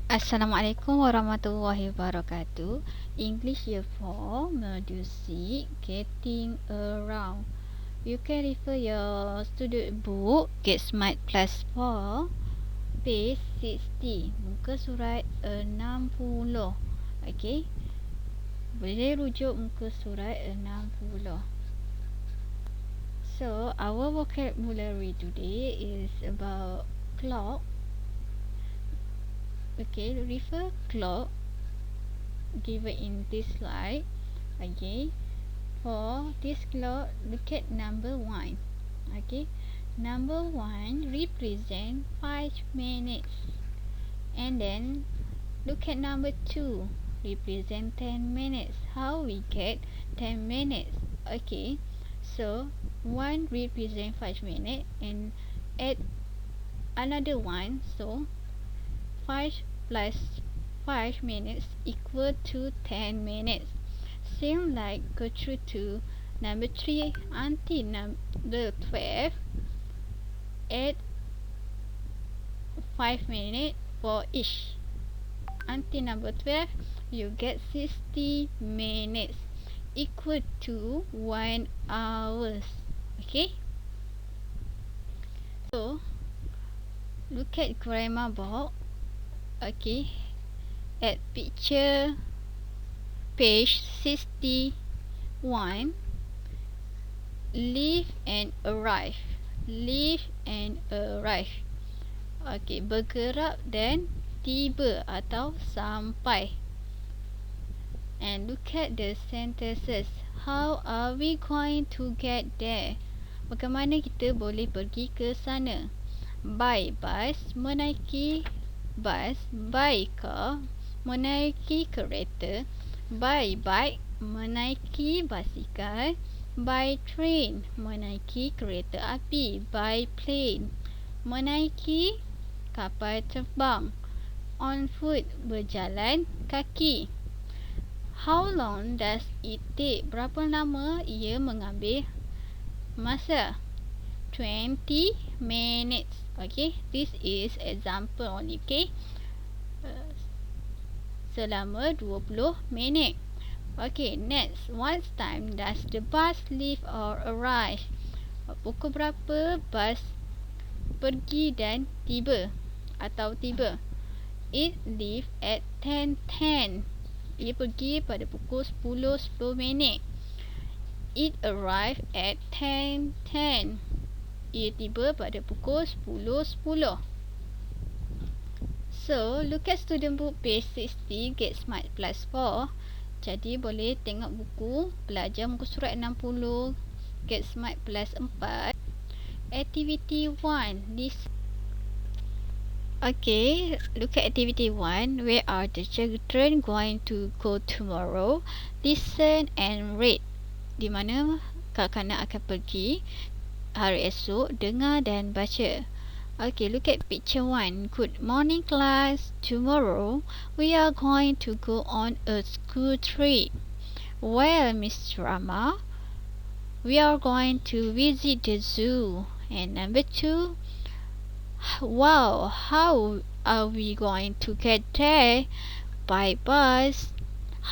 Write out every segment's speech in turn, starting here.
Assalamualaikum warahmatullahi wabarakatuh. English Year 4, Module C, Getting Around. You can refer your student book, Get Smart Plus 4, page 60, muka surat 60. Okay, boleh rujuk muka surat 60. So, our vocabulary today is about clock. Okay, refer clock given in this slide. Okay, for this clock, look at number 1. Okay, number 1 represent 5 minutes, and then look at number 2 represent 10 minutes. How we get 10 minutes? Okay, so 1 represent 5 minutes and add another one, so 5 plus 5 minutes equal to 10 minutes. Same like go through to number 3 until number 12. Add 5 minutes for each. Until number 12, you get 60 minutes equal to 1 hours. Okay? So, look at grammar box. Okay, at picture page 61, leave and arrive. Leave and arrive. Okay, bergerak dan tiba atau sampai. And look at the sentences. How are we going to get there? Bagaimana kita boleh pergi ke sana? By bus, menaiki bus. By car, menaiki kereta. By bike, menaiki basikal. By train, menaiki kereta api. By plane, menaiki kapal terbang. On foot, berjalan kaki. How long does it take? Berapa lama ia mengambil masa? 20 minutes. Okay, this is example only. Okay, selama 20 minit. Okay, next, what time does the bus leave or arrive? Pukul berapa bus pergi dan tiba atau tiba? It leave at 10:10. Ia pergi pada pukul 10:10 minit. It arrive at 10:10. Ia tiba pada pukul 10:10. So, look at student book page 60, Get Smart Plus 4. Jadi, boleh tengok buku, belajar muka surat 60, Get Smart Plus 4. Activity 1, listen. Okay, look at activity 1. Where are the children going to go tomorrow? Listen and read. Di mana kanak-kanak akan pergi hari esok, dengar dan baca. Okay, look at picture 1. Good morning class. Tomorrow we are going to go on a school trip. Well, Miss Rama, we are going to visit the zoo. And number 2, wow, how are we going to get there? By bus.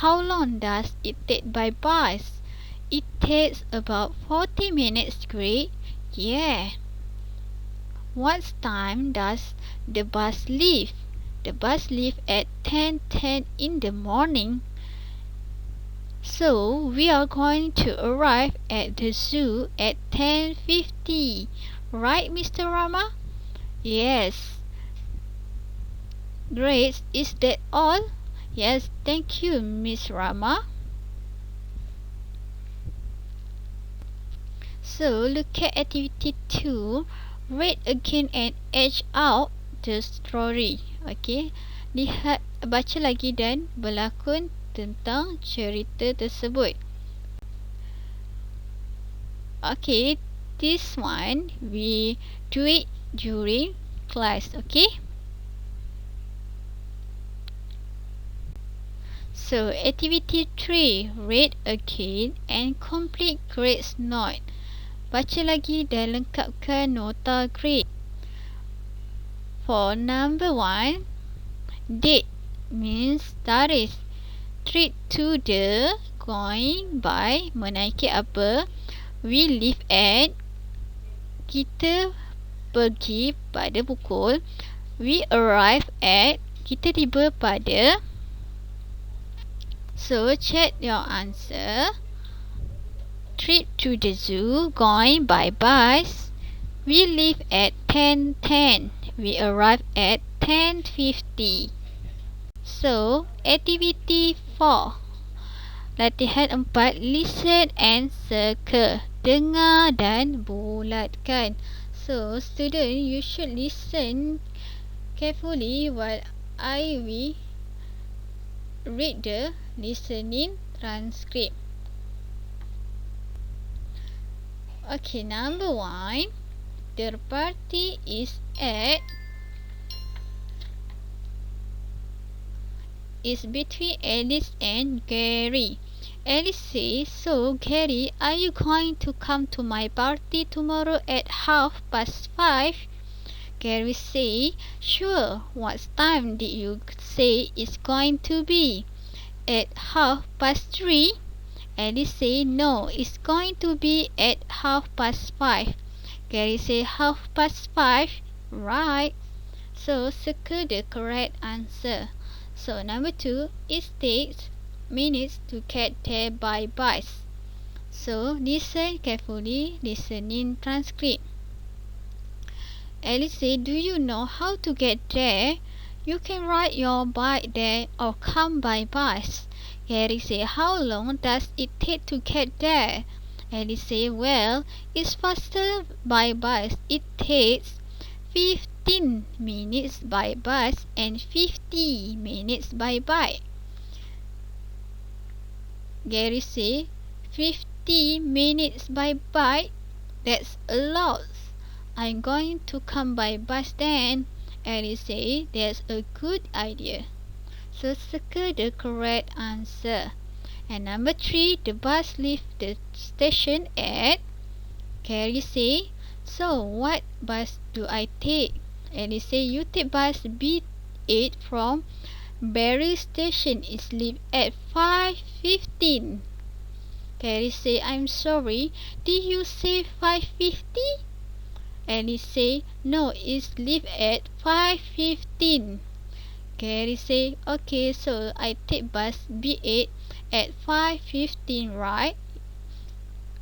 How long does it take by bus? It takes about 40 minutes, great. Yeah. What time does the bus leave? The bus leaves at 10:10 in the morning. So we are going to arrive at the zoo at 10:50. Right, Mr. Rama? Yes. Great. Is that all? Yes, thank you, Miss Rama. So look at activity 2. Read again and etch out the story. Okay, lihat, baca lagi dan berlakon tentang cerita tersebut. Okay, this one we do it during class. Okay, so activity 3, read again and complete grades note. Baca lagi dan lengkapkan nota grade. For number 1, Date means tarikh. Trip to the going by menaiki apa? We leave at, kita pergi pada pukul. We arrive at, kita tiba pada. So check your answer. Trip to the zoo going by bus. We leave at 10:10. We arrive at 10:50. So, activity 4. Latihan 4. Listen and circle. Dengar dan bulatkan. So, student, you should listen carefully while I will read the listening transcript. Okay, number 1. The party is between Alice and Gary. Alice says, so Gary, are you going to come to my party tomorrow at 5:30? Gary says, sure. What time did you say it's going to be? At 3:30? Alice says, no, it's going to be at 5:30. Gary says, 5:30? Right. So circle the correct answer. So number 2, it takes minutes to get there by bus. So listen carefully, listening transcript. Alice said, do you know how to get there? You can ride your bike there or come by bus. Gary said, how long does it take to get there? Alice said, well, it's faster by bus. It takes 15 minutes by bus and 50 minutes by bike. Gary said, 50 minutes by bike? That's a lot. I'm going to come by bus then. Alice said, that's a good idea. So circle the correct answer. And number 3, the bus leaves the station at. Gary said, so what bus do I take? Alice said, you take bus B8 from Barry Station. It's leave at 5:15. Gary said, I'm sorry, did you say 5:50? Alice said, no, it's leave at 5:15. Gary said, okay, so I take bus B8 at 5:15, right?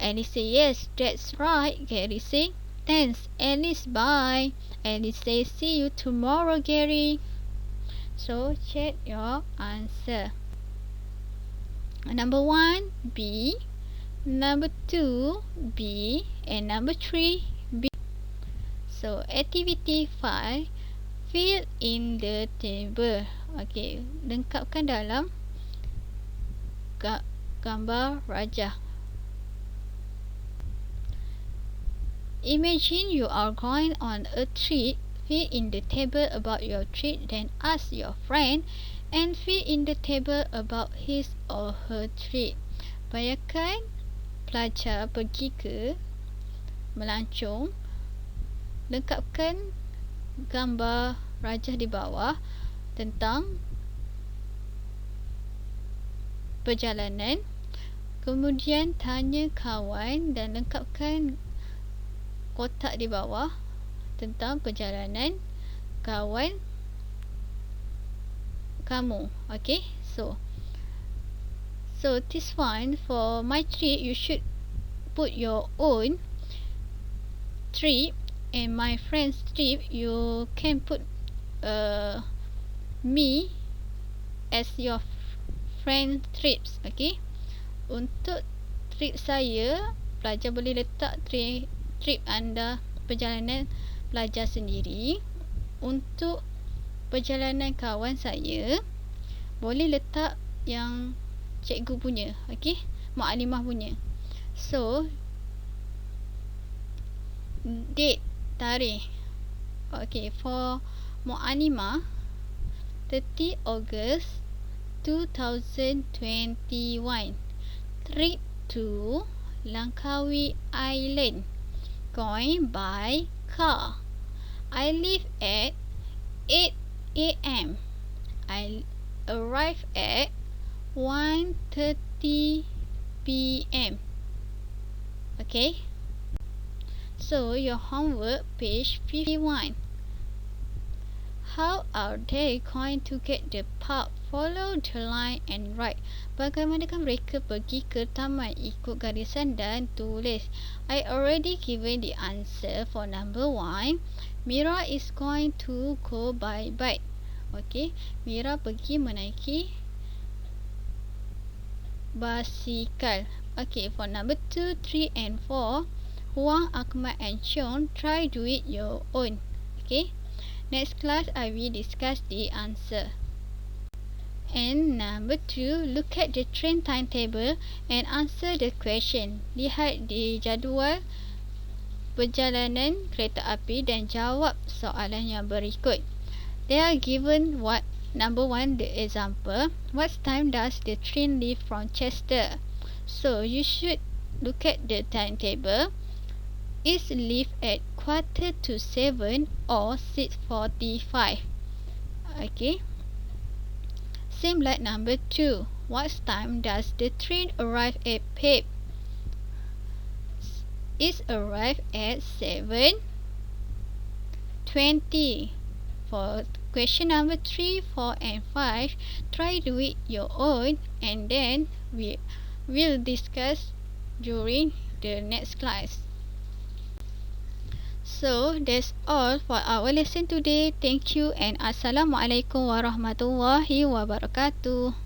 Alice said, yes, that's right. Gary said, thanks, Alice, bye. Alice said, see you tomorrow, Gary. So check your answer. Number 1, B. Number 2, B. And number 3, B. So activity 5, fill in the table. Okay, lengkapkan dalam gambar rajah. Imagine you are going on a trip. Fill in the table about your trip, then ask your friend and fill in the table about his or her trip. Bayangkan pelajar pergi ke melancong. Lengkapkan gambar rajah di bawah tentang perjalanan. Kemudian tanya kawan dan lengkapkan kotak di bawah tentang perjalanan kawan kamu. Okay, so this one, for my trip, you should put your own trip, and my friend's trip, you can put me as your friend trips. Okay, untuk trip saya, pelajar boleh letak trip anda, perjalanan pelajar sendiri. Untuk perjalanan kawan saya, boleh letak yang cikgu punya, okay, mukadimah punya. So date, tarikh. Okay, for mukadimah 30 August 2021. Trip to Langkawi Island, going by car. I leave at 8 a.m. I arrived at 1:30 p.m. Okay, so your homework, page 51. How are they going to get the park? Follow the line and write. Bagaimanakah mereka pergi ke taman? Ikut garisan dan tulis. I already given the answer for number 1. Mira is going to go by bike. Okay, Mira pergi menaiki basikal. Okay, for number 2, 3 and 4, Huang, Ahmad and Sean try do it your own. Okay, next class I will discuss the answer. And number 2, look at the train timetable and answer the question. Lihat di jadual perjalanan kereta api dan jawab soalan yang berikut. They are given what? Number 1, the example. What time does the train leave from Chester? So you should look at the timetable. Is leave at 6:45 or 6:45? Okay. Same like number 2. What time does the train arrive at Pep? Is arrive at 7:20. For question number 3, 4 and 5, try do it your own and then we will discuss during the next class. So that's all for our lesson today. Thank you and Assalamualaikum warahmatullahi wabarakatuh.